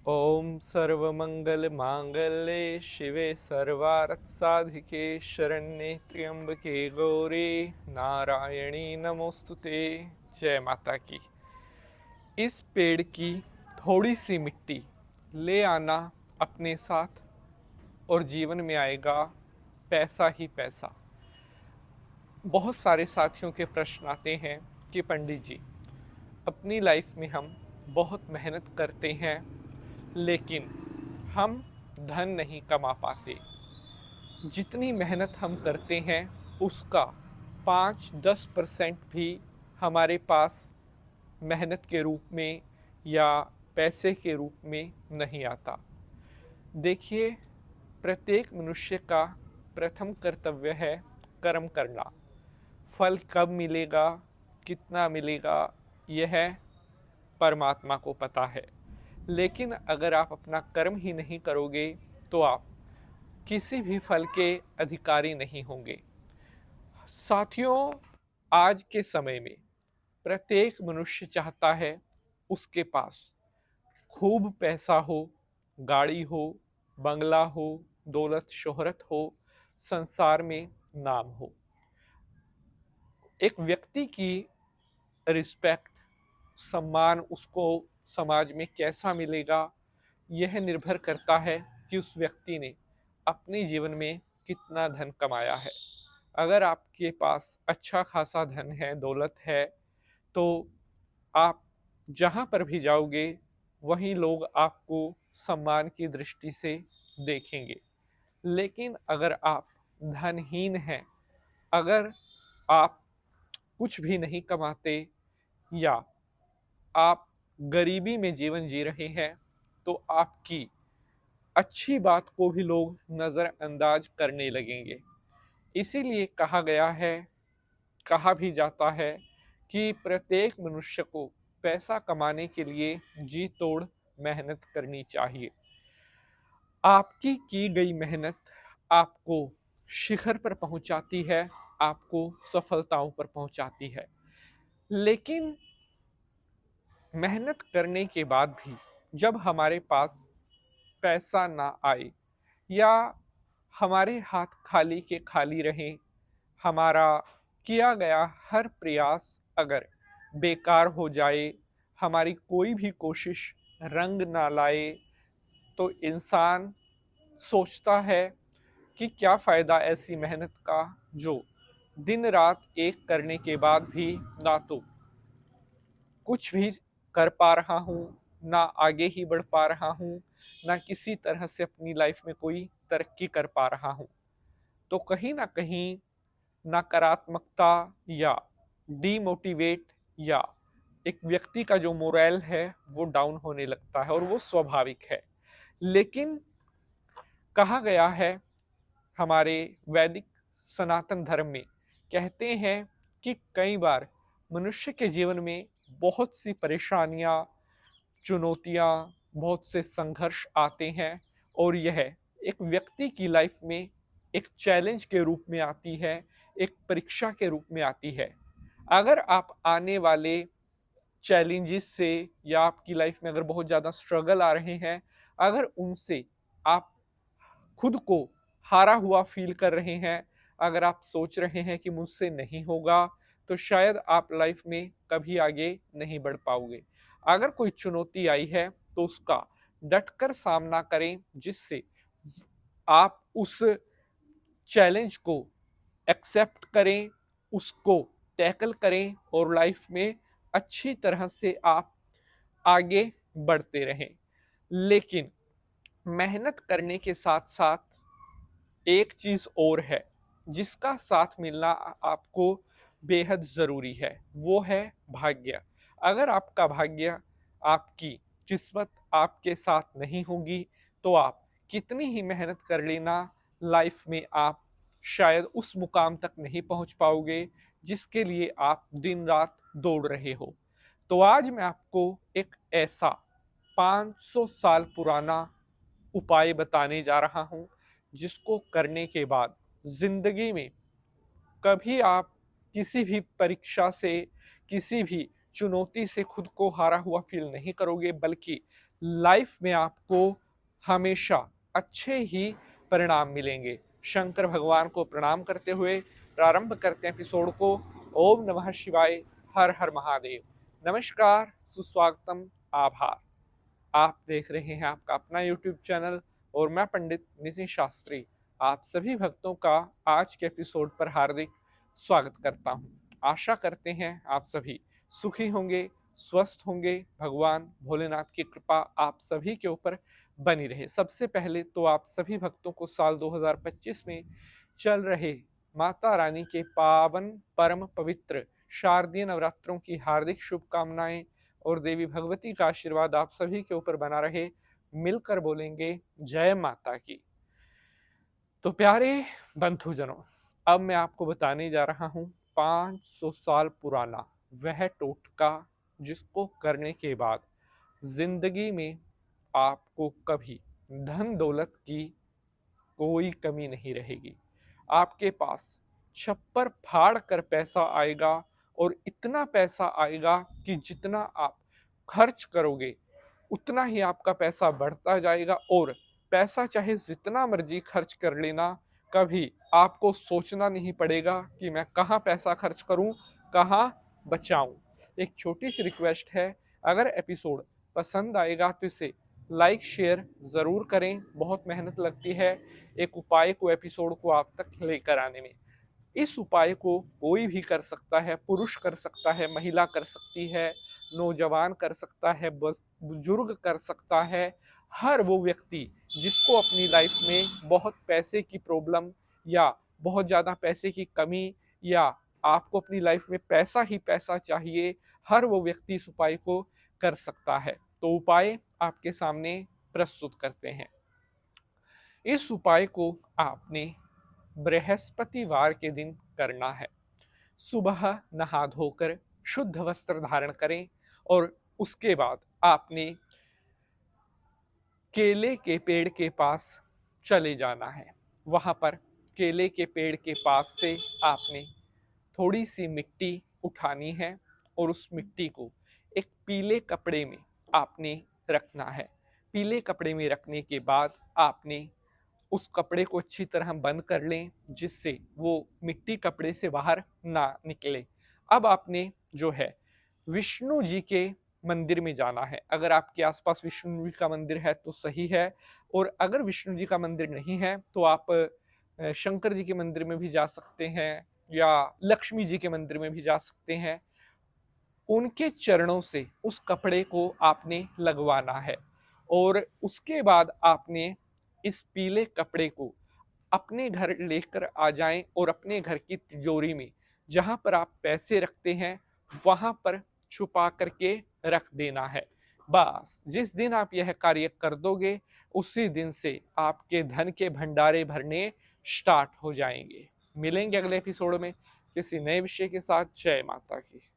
ओम सर्वमंगल मांगल्ये शिवे सर्वार्थ साधिके शरण्ये त्र्यंबके गौरी नारायणी नमोस्तुते। जय माता की। इस पेड़ की थोड़ी सी मिट्टी ले आना अपने साथ और जीवन में आएगा पैसा ही पैसा। बहुत सारे साथियों के प्रश्न आते हैं कि पंडित जी, अपनी लाइफ में हम बहुत मेहनत करते हैं लेकिन हम धन नहीं कमा पाते। जितनी मेहनत हम करते हैं उसका 5-10% भी हमारे पास मेहनत के रूप में या पैसे के रूप में नहीं आता। देखिए, प्रत्येक मनुष्य का प्रथम कर्तव्य है कर्म करना। फल कब मिलेगा, कितना मिलेगा, यह परमात्मा को पता है। लेकिन अगर आप अपना कर्म ही नहीं करोगे तो आप किसी भी फल के अधिकारी नहीं होंगे। साथियों, आज के समय में प्रत्येक मनुष्य चाहता है उसके पास खूब पैसा हो, गाड़ी हो, बंगला हो, दौलत शोहरत हो, संसार में नाम हो। एक व्यक्ति की रिस्पेक्ट, सम्मान उसको समाज में कैसा मिलेगा, यह निर्भर करता है कि उस व्यक्ति ने अपने जीवन में कितना धन कमाया है। अगर आपके पास अच्छा खासा धन है, दौलत है, तो आप जहाँ पर भी जाओगे वहीं लोग आपको सम्मान की दृष्टि से देखेंगे। लेकिन अगर आप धनहीन हैं, अगर आप कुछ भी नहीं कमाते या आप गरीबी में जीवन जी रहे हैं, तो आपकी अच्छी बात को भी लोग नज़रअंदाज करने लगेंगे। इसीलिए कहा भी जाता है कि प्रत्येक मनुष्य को पैसा कमाने के लिए जी तोड़ मेहनत करनी चाहिए। आपकी की गई मेहनत आपको शिखर पर पहुंचाती है, आपको सफलताओं पर पहुंचाती है। लेकिन मेहनत करने के बाद भी जब हमारे पास पैसा ना आए या हमारे हाथ खाली के खाली रहें, हमारा किया गया हर प्रयास अगर बेकार हो जाए, हमारी कोई भी कोशिश रंग ना लाए, तो इंसान सोचता है कि क्या फ़ायदा ऐसी मेहनत का जो दिन रात एक करने के बाद भी ना तो कुछ भी कर पा रहा हूँ, ना आगे ही बढ़ पा रहा हूँ, ना किसी तरह से अपनी लाइफ में कोई तरक्की कर पा रहा हूँ। तो कहीं ना कहीं नकारात्मकता या डीमोटिवेट या एक व्यक्ति का जो मोरल है वो डाउन होने लगता है, और वो स्वाभाविक है। लेकिन कहा गया है हमारे वैदिक सनातन धर्म में, कहते हैं कि कई बार मनुष्य के जीवन में बहुत सी परेशानियां, चुनौतियां, बहुत से संघर्ष आते हैं, और यह एक व्यक्ति की लाइफ में एक चैलेंज के रूप में आती है, एक परीक्षा के रूप में आती है। अगर आप आने वाले चैलेंजेस से या आपकी लाइफ में अगर बहुत ज़्यादा स्ट्रगल आ रहे हैं, अगर उनसे आप खुद को हारा हुआ फील कर रहे हैं, अगर आप सोच रहे हैं कि मुझसे नहीं होगा, तो शायद आप लाइफ में कभी आगे नहीं बढ़ पाओगे। अगर कोई चुनौती आई है तो उसका डटकर सामना करें, जिससे आप उस चैलेंज को एक्सेप्ट करें, उसको टैकल करें और लाइफ में अच्छी तरह से आप आगे बढ़ते रहें। लेकिन मेहनत करने के साथ साथ एक चीज और है जिसका साथ मिलना आपको बेहद जरूरी है, वो है भाग्य। अगर आपका भाग्य, आपकी किस्मत आपके साथ नहीं होगी, तो आप कितनी ही मेहनत कर लेना, लाइफ में आप शायद उस मुकाम तक नहीं पहुंच पाओगे जिसके लिए आप दिन रात दौड़ रहे हो। तो आज मैं आपको एक ऐसा 500 साल पुराना उपाय बताने जा रहा हूँ, जिसको करने के बाद जिंदगी में कभी आप किसी भी परीक्षा से, किसी भी चुनौती से खुद को हारा हुआ फील नहीं करोगे, बल्कि लाइफ में आपको हमेशा अच्छे ही परिणाम मिलेंगे। शंकर भगवान को प्रणाम करते हुए प्रारंभ करते हैं एपिसोड को। ओम नमः शिवाय, हर हर महादेव। नमस्कार, सुस्वागतम, आभार। आप देख रहे हैं आपका अपना यूट्यूब चैनल और मैं पंडित नितिन शास्त्री आप सभी भक्तों का आज के एपिसोड पर हार्दिक स्वागत करता हूं। आशा करते हैं आप सभी सुखी होंगे, स्वस्थ होंगे। भगवान भोलेनाथ की कृपा आप सभी के ऊपर बनी रहे। सबसे पहले तो आप सभी भक्तों को साल 2025 में चल रहे माता रानी के पावन परम पवित्र शारदीय नवरात्रों की हार्दिक शुभकामनाएं और देवी भगवती का आशीर्वाद आप सभी के ऊपर बना रहे। मिलकर बोलेंगे जय माता की। तो प्यारे बंधुजनों, अब मैं आपको बताने जा रहा हूं 500 साल पुराना वह टोटका जिसको करने के बाद जिंदगी में आपको कभी धन दौलत की कोई कमी नहीं रहेगी। आपके पास छप्पर फाड़ कर पैसा आएगा और इतना पैसा आएगा कि जितना आप खर्च करोगे उतना ही आपका पैसा बढ़ता जाएगा। और पैसा चाहे जितना मर्जी खर्च कर लेना, कभी आपको सोचना नहीं पड़ेगा कि मैं कहाँ पैसा खर्च करूं, कहाँ बचाऊं। एक छोटी सी रिक्वेस्ट है, अगर एपिसोड पसंद आएगा तो इसे लाइक शेयर ज़रूर करें। बहुत मेहनत लगती है एक उपाय को, एपिसोड को आप तक लेकर आने में। इस उपाय को कोई भी कर सकता है, पुरुष कर सकता है, महिला कर सकती है, नौजवान कर सकता है, बुजुर्ग कर सकता है। हर वो व्यक्ति जिसको अपनी लाइफ में बहुत पैसे की प्रॉब्लम या बहुत ज़्यादा पैसे की कमी या आपको अपनी लाइफ में पैसा ही पैसा चाहिए, हर वो व्यक्ति इस उपाय को कर सकता है। तो उपाय आपके सामने प्रस्तुत करते हैं। इस उपाय को आपने बृहस्पतिवार के दिन करना है। सुबह नहा धोकर शुद्ध वस्त्र धारण करें और उसके बाद आपने केले के पेड़ के पास चले जाना है। वहां पर केले के पेड़ के पास से आपने थोड़ी सी मिट्टी उठानी है और उस मिट्टी को एक पीले कपड़े में आपने रखना है। पीले कपड़े में रखने के बाद आपने उस कपड़े को अच्छी तरह बंद कर लें जिससे वो मिट्टी कपड़े से बाहर ना निकले। अब आपने जो है विष्णु जी के मंदिर में जाना है। अगर आपके आसपास विष्णु जी का मंदिर है तो सही है, और अगर विष्णु जी का मंदिर नहीं है तो आप शंकर जी के मंदिर में भी जा सकते हैं या लक्ष्मी जी के मंदिर में भी जा सकते हैं। उनके चरणों से उस कपड़े को आपने लगवाना है और उसके बाद आपने इस पीले कपड़े को अपने घर लेकर आ जाएं और अपने घर की तिजोरी में जहां पर आप पैसे रखते हैं वहां पर छुपा करके रख देना है। बस जिस दिन आप यह कार्य कर दोगे उसी दिन से आपके धन के भंडारे भरने स्टार्ट हो जाएंगे। मिलेंगे अगले एपिसोड में किसी नए विषय के साथ। जय माता की।